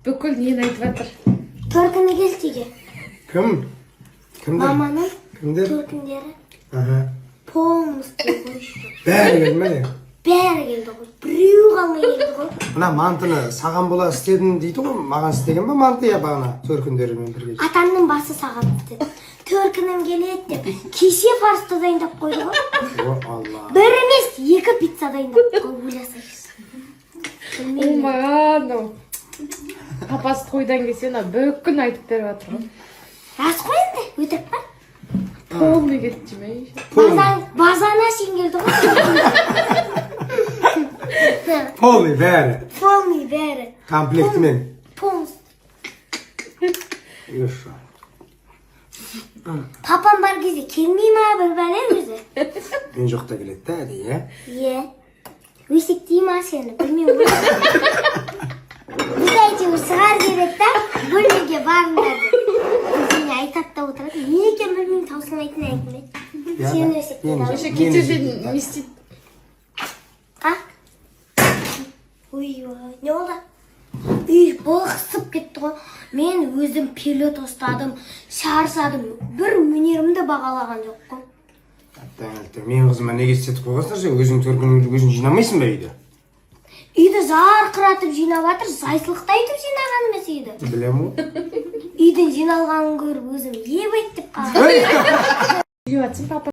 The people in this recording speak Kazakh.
Бүкіл нені айтып жатыр. Төркіні келтіге. Кім? Кімдер? Маманың Кімдер? төркіндері. Аха. Полностью қойшы. Бәрі келді ме? Бәрі келді ғой. Біреу қалмай келді ғой. Мына мантыны саған бола істедім дейді ғой. Маған істеген ба манты я бағана төркіндерімен бірге? Атамның басы саған істеді. Төркінім келеді деп. Кеше фарсты дайындап қойды ғой. О, Алла. Бір емес, екі пицца дайындап қойып ойласайшы. Оңбаған. Папасы тойдан келсе, бүкіл айтып беріп жатыр ғой. Рас қой енді, өтірік па? Полный кетті ме? Базана шейін келді ғой. Полный бәрі. Полный бәрі. Комплектімен. Полностью. Еще. Папам бар кезде келмей ма бір бәле өзі? Мен жоқта келеді да әдейі, иә? Е. Өсектей ма сені? Білмеймін ғой. Біз әйтеуір сығар келеді да, бөлмеге барыңдар деп. Сені айтады да отырады. Не екен білмеймін, таусылмайтын әңгіме. Сен өсектей да. Еще кетерден не істейді? А? Ой-ой, не болды? Үй былқысып кетті ғой. Мен өзім пилот ұстадым, шарсадым. Бір өнерімді бағалаған жоқ қой. Мен қызыма неге істетіп қойғансыңдар, сен өзің төркініңді өзің жинамайсың ба үйді? Үйді жарқыратып жинап жатыр, зайсылықта айтып жинаған емес үйді. Білем ғой. Үйдің жиналғанын көріп өзім ебайт деп қалдым. Үйге жатсың, папа.